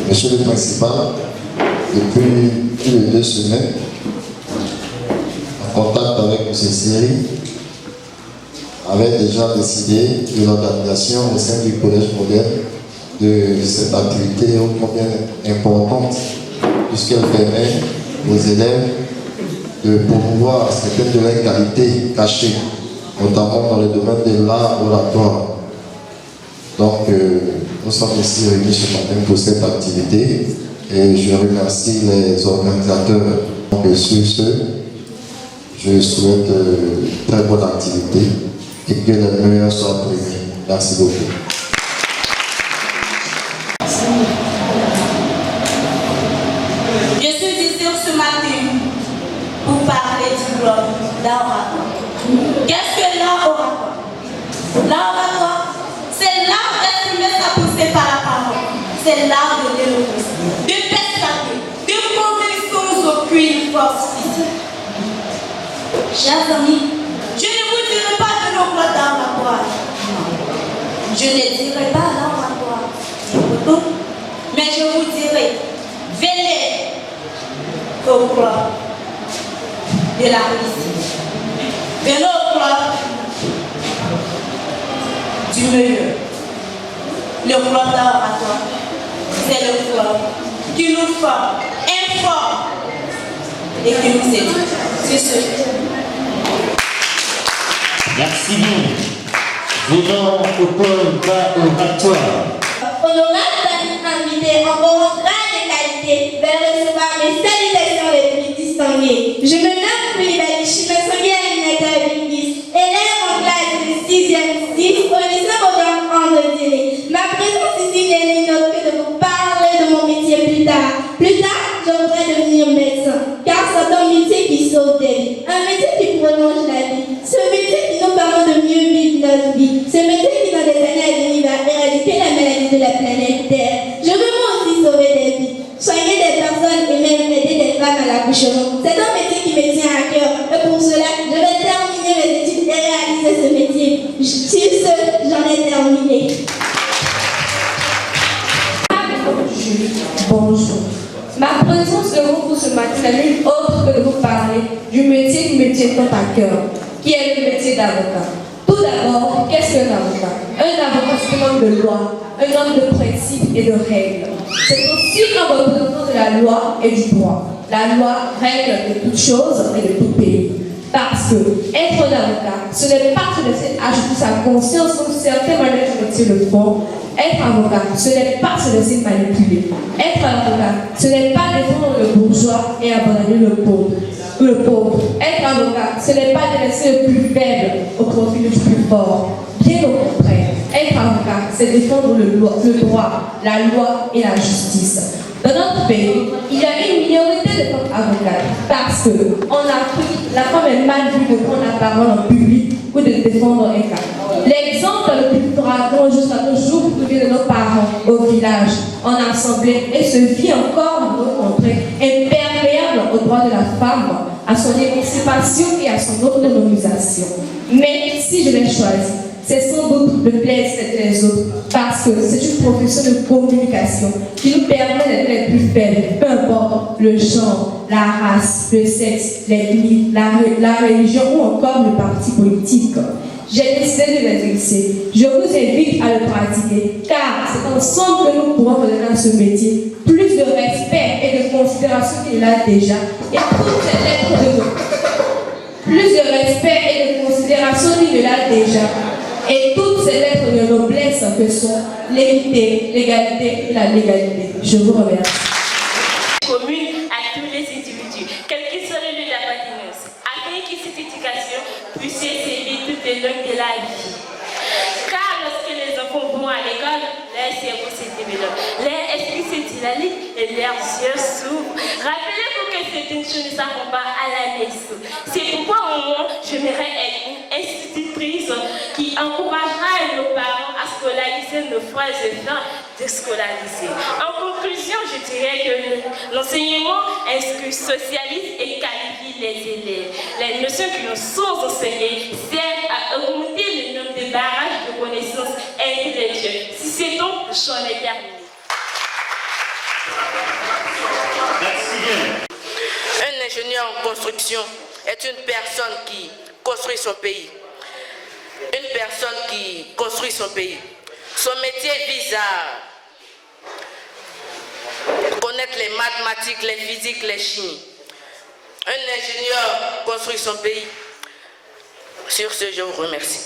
Monsieur le principal, depuis plus de 2 semaines, en contact avec M. Siri, avait déjà décidé de l'organisation au sein du collège moderne de cette activité ô combien importante, puisqu'elle permet aux élèves de promouvoir certaines de leurs qualités cachées, notamment dans le domaine de l'art oratoire. Donc, nous sommes ici réunis ce matin pour cette activité et je remercie les organisateurs. Donc, sur ce, je souhaite très bonne activité et que les meilleurs soient prévenus. Merci beaucoup. Je suis ici ce matin pour parler du bloc d'art oratoire. Qu'est-ce que l'art oratoire? L'art oratoire, c'est l'art d'exprimer sa pensée par la parole. C'est l'art de l'éloquence, de persuader, de convaincre sans aucune force physique. Chers amis, je ne vous dirai pas de nos blocs d'art oratoire. Je ne dirai pas l'art oratoire, mais je vous dirai, venez au club de la réussite. Venez au club du meilleur. Le club d'oratoire, c'est le club qui nous forme, informe et qui nous éduque. C'est ce. Merci bien. Venons au pôle oratoire. Honorable invité en grande qualité, veuillez recevoir mes salutations les plus distinguées. Je me nomme Koulibaly, je me souviens Aminata Bingis, élève en classe de 6e 6 au lycée moderne André. Ma présence ici n'est une autre que de vous parler de mon métier plus tard. Plus tard, je voudrais devenir médecin, car c'est un métier qui sauve des vies, un métier qui prolonge la vie, ce métier qui nous permet de mieux vivre notre vie, ce métier qui dans les années à venir va éradiquer la maladie de la planète Terre. Je veux moi aussi sauver des vies, soigner des personnes et même aider des femmes à l'accouchement. C'est un métier qui me tient à cœur et pour cela, je vais terminer mes études et réaliser ce métier. Sur ce, j'en ai terminé. Bonjour. Ma présence devant vous ce matin n'est nulle autre que de vous parler du métier qui me tient tant à cœur, qui est le métier d'avocat. Tout d'abord, qu'est-ce qu'un avocat? Un avocat, c'est un homme de loi, un homme de principes et de règles. C'est aussi un représentant de la loi et du droit. La loi règle de toutes choses et de tout pays. Parce que être un avocat, ce n'est pas se laisser ajouter sa conscience comme certains manifestants le font. Être avocat, ce n'est pas se laisser manipuler. Être avocat, ce n'est pas défendre le bourgeois et abandonner le pauvre. Être avocat, ce n'est pas de laisser le plus faible au profit du plus fort. Bien au contraire, être avocat, c'est défendre le droit, la loi et la justice. Dans notre pays, il y a une minorité de femmes avocates parce qu'en Afrique, la femme est mal vue de prendre la parole en public ou de défendre un cas. L'exemple le plus frappant jusqu'à nos jours vient de nos parents au village, en assemblée, et se vit encore à nos contrées imperméable aux droits de la femme, à son émancipation et à son autonomisation. Mais si je l'ai choisi, c'est sans doute le plaisir des autres, parce que c'est une profession de communication qui nous permet d'être les plus faibles, peu importe le genre, la race, le sexe, l'ethnie, la religion ou encore le parti politique. J'ai décidé de l'exercer. Je vous invite à le pratiquer, car c'est ensemble que nous pourrons donner à ce métier plus de respect et de considération qu'il a déjà, et toutes ces lettres de plus de respect et de considération qu'il a déjà. Et toutes ces lettres de noblesse que sont l'équité, l'égalité et la légalité. Je vous remercie. Commune à tous les individus, quel que soit le lieu d'appartenance, afin que cette éducation puisse servir tout le long de la vie. Car lorsque les enfants vont à l'école, leur cerveau se développe, leur esprit se dynamise et leurs yeux s'ouvrent. Rappelez-vous que certaines choses ne s'arrêtent pas à la maison. C'est pourquoi au moins, j'aimerais être une institutrice qui encouragera nos parents à scolariser réaliser nos frères et sœurs déscolarisés. En conclusion, je dirais que l'enseignement socialise et qualifie les élèves. Les notions qui nous sont enseignées servent à augmenter le nombre de barrages de connaissances intellectuelles. Si c'est donc, j'en ai terminé. Merci bien. Un ingénieur en construction est une personne qui construit son pays. Une personne qui construit son pays. Son métier vise à connaître les mathématiques, les physiques, les chimies. Un ingénieur construit son pays. Sur ce, je vous remercie.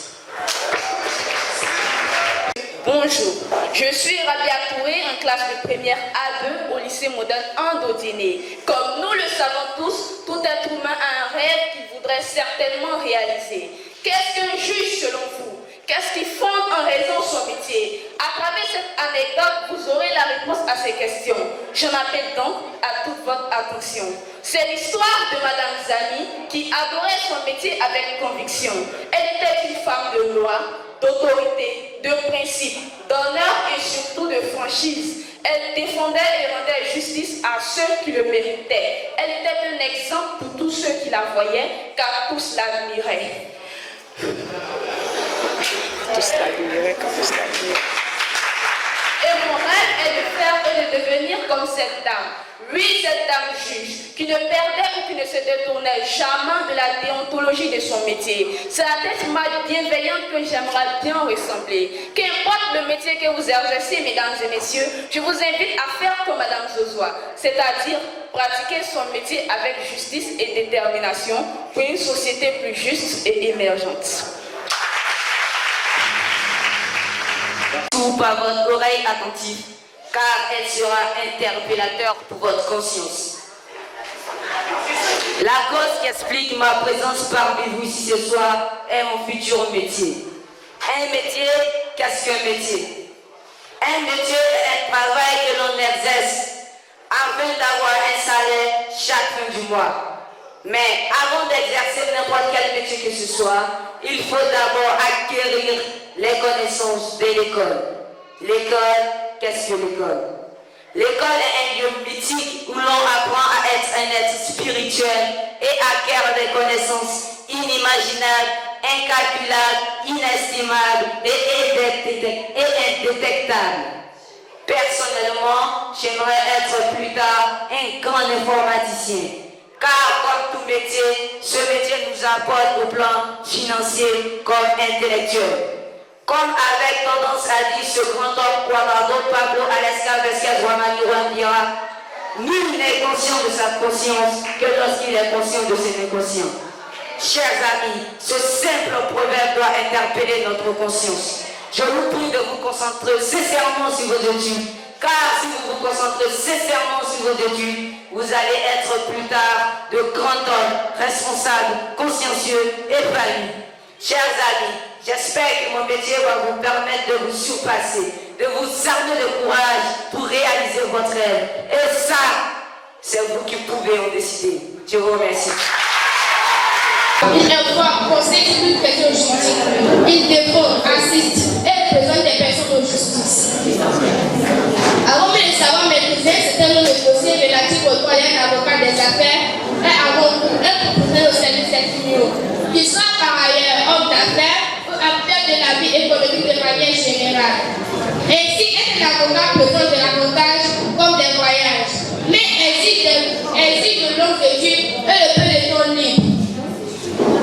Bonjour, je suis Rabia Touré, en classe de première A2 au lycée moderne Andodiné. Comme nous le savons tous, tout être humain a un rêve qu'il voudrait certainement réaliser. Qu'est-ce qu'un juge selon vous? Qu'est-ce qui fonde en raison son métier? À travers cette anecdote, vous aurez la réponse à ces questions. J'en appelle donc à toute votre attention. C'est l'histoire de Madame Zami qui adorait son métier avec conviction. Elle était une femme de loi, d'autorité, de principe, d'honneur et surtout de franchise. Elle défendait et rendait justice à ceux qui le méritaient. Elle était un exemple pour tous ceux qui la voyaient, car tous l'admiraient. Et mon rêve est de faire et de devenir comme cette dame. Oui, cette dame juge, qui ne perdait ou qui ne se détournait jamais de la déontologie de son métier. C'est à cette mère bienveillante que j'aimerais bien ressembler. Qu'importe le métier que vous exercez, mesdames et messieurs, je vous invite à faire comme Madame Joshua, c'est-à-dire pratiquer son métier avec justice et détermination pour une société plus juste et émergente. Par votre oreille attentive, car elle sera interpellateur pour votre conscience. La cause qui explique ma présence parmi vous ici ce soir est mon futur métier. Un métier, qu'est-ce qu'un métier? Un métier est un travail que l'on exerce afin d'avoir un salaire chaque fin du mois. Mais avant d'exercer n'importe quel métier que ce soit, il faut d'abord acquérir les connaissances de l'école. L'école, qu'est-ce que l'école? L'école est un lieu mythique où l'on apprend à être un être spirituel et acquiert des connaissances inimaginables, incalculables, inestimables et indétectables. Personnellement, j'aimerais être plus tard un grand informaticien. Car comme tout métier, ce métier nous apporte au plan financier comme intellectuel. Comme avec tendance à dire ce grand homme Guadardo Pablo Alesca Vesquez Guamani Wandira, nul n'est conscient de sa conscience que lorsqu'il est conscient de ses inconscients. Chers amis, ce simple proverbe doit interpeller notre conscience. Je vous prie de vous concentrer sincèrement sur vos études, car si vous vous concentrez sincèrement sur vos études, vous allez être plus tard de grands hommes, responsables, consciencieux, épanouis. Chers amis, j'espère que mon métier va vous permettre de vous surpasser, de vous armer de courage pour réaliser votre rêve. Et ça, c'est vous qui pouvez en décider. Je vous remercie. Il informe, conseille sur toute question de justice. Il défend, assiste et présente des personnes de justice. Avant de savoir maîtriser certains nombre de dossiers relatifs au droit d'un avocat des affaires et avant tout un professionnel au service technique, qui soit par ailleurs homme d'affaires ou acteur de la vie économique de manière générale. Ainsi, être un avocat présente de l'avantage comme des voyages, mais ainsi de longues études et le peu de temps libre.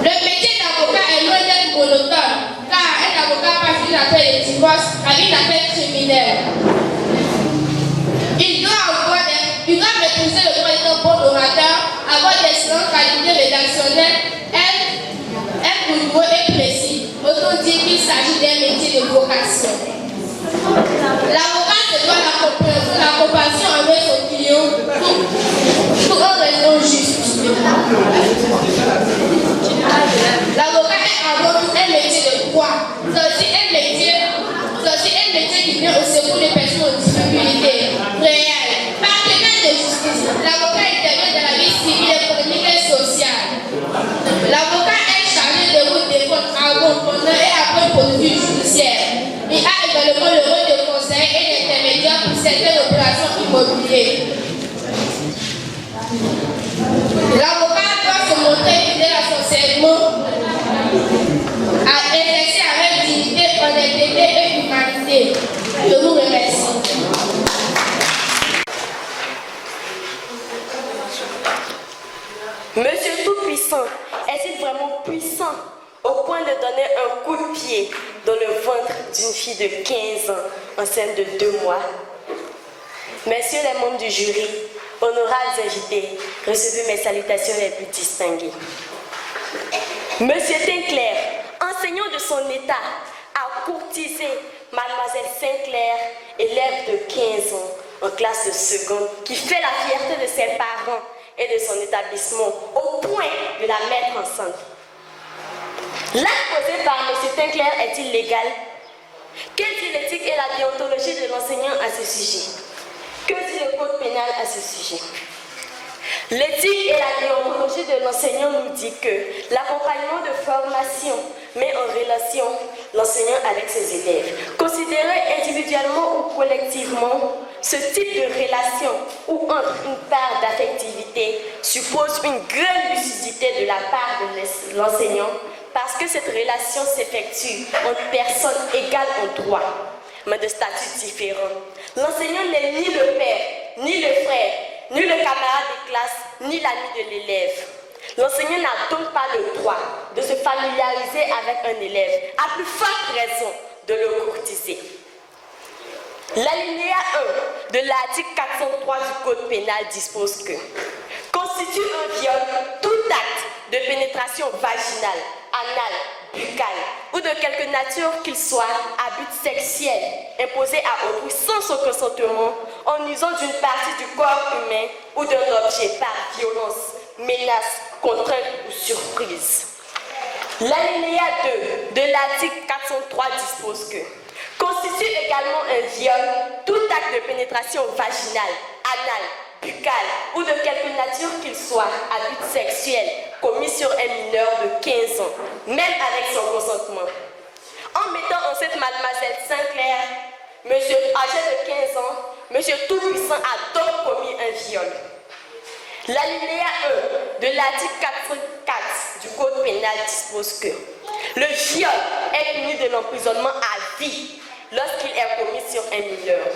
Le métier d'avocat est loin d'être monotone, car un avocat passe une affaire de divorce à une affaire criminelle. Il doit maîtriser le droit d'un bon orateur, avoir d'excellentes qualités rédactionnelles, être rigoureux et précis. Autant dire qu'il s'agit d'un métier de vocation. L'avocat se doit la compassion avec son client pour une raison juste. L'avocat est avant tout un métier de droit. C'est aussi un métier qui vient au secours des personnes en difficulté réelle. Par quelqu'un de justice, l'avocat intervient dans la vie civile, économique et sociale. L'avocat est chargé de vous défendre avant, pendant et après le processus judiciaire. Il a enceinte de 2 mois. Messieurs les membres du jury, honorables invités, recevez mes salutations les plus distinguées. Monsieur Sinclair, enseignant de son état, a courtisé Mademoiselle Sinclair, élève de 15 ans en classe de seconde, qui fait la fierté de ses parents et de son établissement, au point de la mettre enceinte. L'acte posé par M. Sinclair est-il légal? Que dit l'éthique et la déontologie de l'enseignant à ce sujet? Que dit le code pénal à ce sujet? L'éthique et la déontologie de l'enseignant nous dit que l'accompagnement de formation met en relation l'enseignant avec ses élèves. Considéré individuellement ou collectivement, ce type de relation où entre une part d'affectivité suppose une grande lucidité de la part de l'enseignant parce que cette relation s'effectue entre personnes égales en droit, mais de statuts différents. L'enseignant n'est ni le père, ni le frère, ni le camarade de classe, ni l'ami de l'élève. L'enseignant n'a donc pas le droit de se familiariser avec un élève, à plus forte raison de le courtiser. L'alinéa 1 de l'article 403 du Code pénal dispose que constitue un viol tout acte de pénétration vaginale, anale, buccale ou de quelque nature qu'il soit à but sexuel imposé à autrui sans son consentement en usant d'une partie du corps humain ou d'un objet par violence, menace, contrainte ou surprise. L'alinéa 2 de l'article 403 dispose que constitue également un viol tout acte de pénétration vaginale, anale, buccale ou de quelque nature qu'il soit à but sexuel commis sur un mineur de 15 ans, même avec son consentement. En mettant enceinte Mademoiselle Sinclair, monsieur âgé de 15 ans, monsieur Tout-Puissant a donc commis un viol. L'alinéa 1 de l'article 404 du Code pénal dispose que le viol est puni de l'emprisonnement à vie lorsqu'il est commis sur un mineur.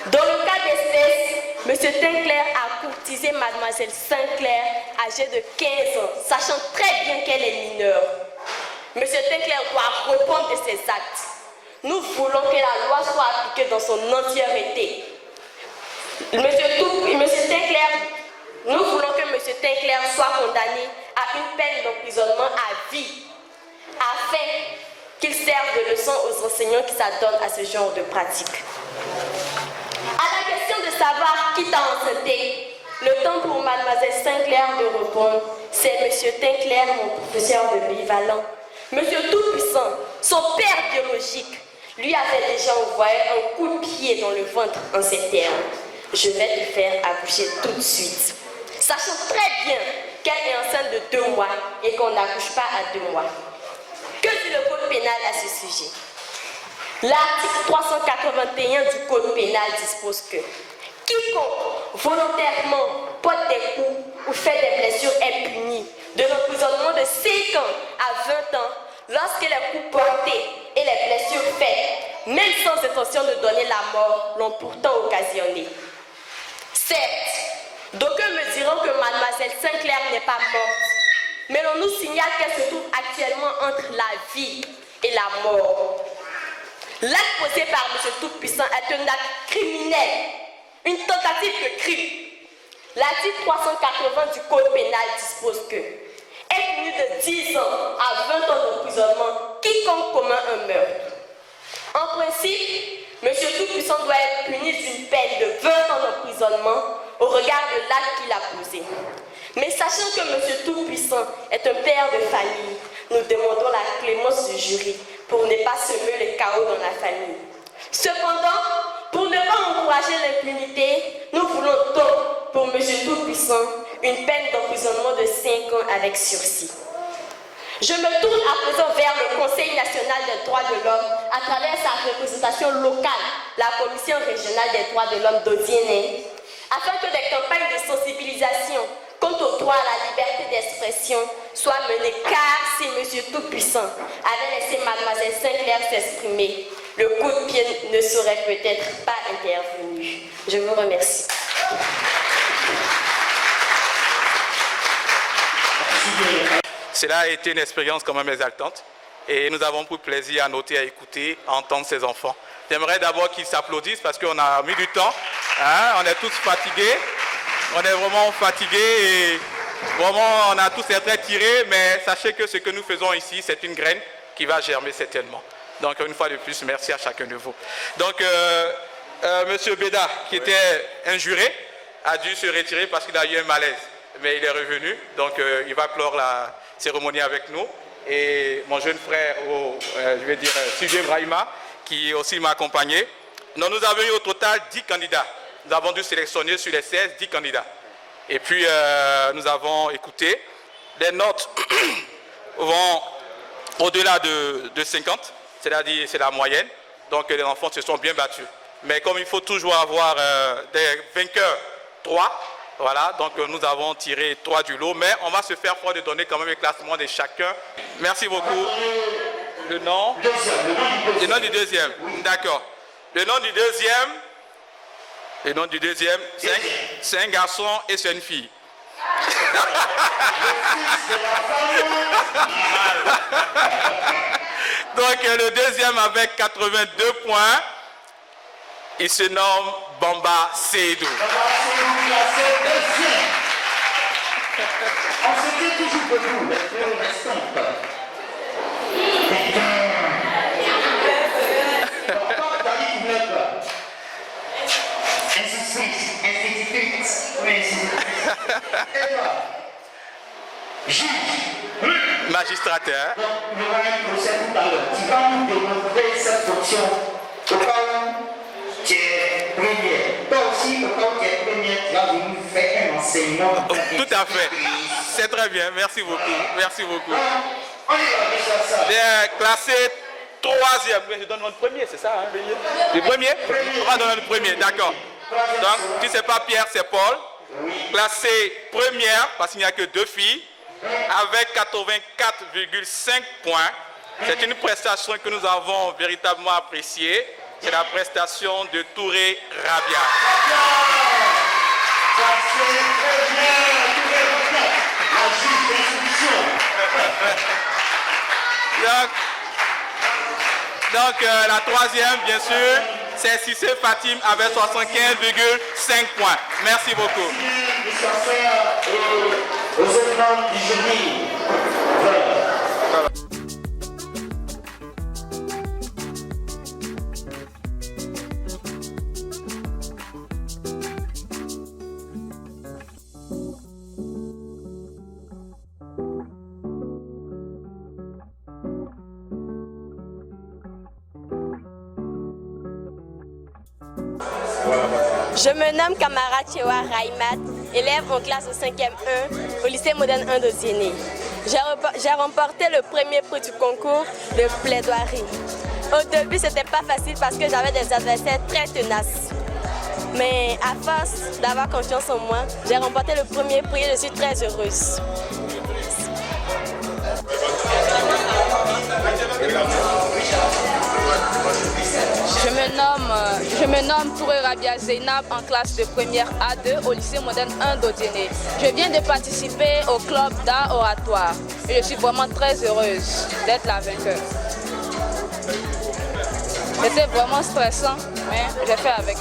Dans le cas d'espèce, M. Sinclair a courtisé Mademoiselle Sinclair, âgée de 15 ans, sachant très bien qu'elle est mineure. M. Sinclair doit répondre de ses actes. Nous voulons que la loi soit appliquée dans son entièreté. Nous voulons que M. Sinclair soit condamné à une peine d'emprisonnement à vie, afin qu'il serve de leçon aux enseignants qui s'adonnent à ce genre de pratique. À la question de savoir qui t'a enceinté, le temps pour Mademoiselle Sinclair de répondre, c'est M. Sinclair, mon professeur de bivalent. M. Tout-Puissant, son père biologique, lui avait déjà envoyé un coup de pied dans le ventre en ces termes. Je vais te faire accoucher tout de suite. Sachant très bien qu'elle est enceinte de 2 mois et qu'on n'accouche pas à 2 mois. Que dit le Code pénal à ce sujet? L'article 381 du Code pénal dispose que quiconque volontairement porte des coups ou fait des blessures est puni de l'emprisonnement de 5 ans à 20 ans lorsque les coups portés et les blessures faites, même sans intention de donner la mort, l'ont pourtant occasionné. Certes, d'aucuns me diront que Mademoiselle Sinclair n'est pas morte, mais l'on nous signale qu'elle se trouve actuellement entre la vie et la mort. L'acte posé par M. Tout-Puissant est un acte criminel, une tentative de crime. L'article 380 du Code pénal dispose que est puni de 10 ans à 20 ans d'emprisonnement quiconque commet un meurtre. En principe, M. Tout-Puissant doit être puni d'une peine de 20 ans d'emprisonnement au regard de l'acte qu'il a posé. Mais sachant que M. Tout-Puissant est un père de famille, nous demandons la clémence du jury pour ne pas semer le chaos dans la famille. Cependant, pour ne pas encourager l'impunité, nous voulons donc, pour M. Tout-Puissant, une peine d'emprisonnement de 5 ans avec sursis. Je me tourne à présent vers le Conseil national des droits de l'homme à travers sa représentation locale, la Commission régionale des droits de l'homme d'Odienné, afin que des campagnes de sensibilisation quant au droit à la liberté d'expression soient menées, car si M. Tout-Puissant avait laissé Mademoiselle Sinclair s'exprimer, le coup de pied ne serait peut-être pas intervenu. Je vous remercie. Cela a été une expérience quand même exaltante et nous avons pris plaisir à noter, à écouter, à entendre ces enfants. J'aimerais d'abord qu'ils s'applaudissent parce qu'on a mis du temps. Hein? On est tous fatigués. On est vraiment fatigués et vraiment on a tous les traits tirés. Mais sachez que ce que nous faisons ici, c'est une graine qui va germer certainement. Donc une fois de plus, merci à chacun de vous. Donc Monsieur Béda, qui était un juré, a dû se retirer parce qu'il a eu un malaise. Mais il est revenu, donc il va clore la cérémonie avec nous. Et mon jeune frère, je vais dire Sylvie Brahima, qui aussi m'a accompagné. Nous avons eu au total 10 candidats. Nous avons dû sélectionner sur les 16, 10 candidats. Et puis nous avons écouté. Les notes vont au-delà de 50, c'est-à-dire c'est la moyenne. Donc les enfants se sont bien battus. Mais comme il faut toujours avoir des vainqueurs, 3, voilà, donc nous avons tiré 3 du lot, mais on va se faire fort de donner quand même le classement de chacun. Merci beaucoup. Le nom du deuxième, d'accord. Le nom du deuxième, c'est un garçon et c'est une fille. Donc le deuxième avec 82 points, il se nomme Bamba Seydou. On se dit toujours debout, mais pour l'instant pas. Magistrateur. Donc, nous avons un procès tout à l'heure. Tu vas nous démontrer cette fonction au cas où tu es première. Toi aussi, au cas où tu es première, tu vas venir faire un enseignement. Tout à fait. C'est très bien. Merci beaucoup. Merci beaucoup. On y va, ça. Bien, classé 3e. Je donne le premier, c'est ça, hein, le premier? On va donner le premier, d'accord. Donc, si ce n'est pas Pierre, c'est Paul. Classé première, parce qu'il n'y a que 2 filles, avec 84,5 points. C'est une prestation que nous avons véritablement appréciée. C'est la prestation de Touré Rabia. Donc la troisième, bien sûr, c'est Cissé Fatim avec 75,5 points. Merci beaucoup. Je me nomme Kamara Chewa Raimat, élève en classe au 5e 1 au lycée moderne 1 d'Oziéné. J'ai remporté le premier prix du concours de plaidoirie. Au début, c'était pas facile parce que j'avais des adversaires très tenaces. Mais à force d'avoir confiance en moi, j'ai remporté le premier prix et je suis très heureuse. Je me nomme Touré Rabia Zeynab en classe de première A2 au lycée moderne 1 d'Oziéné. Je viens de participer au club d'art oratoire et je suis vraiment très heureuse d'être la vainqueur. C'était vraiment stressant, mais j'ai fait avec.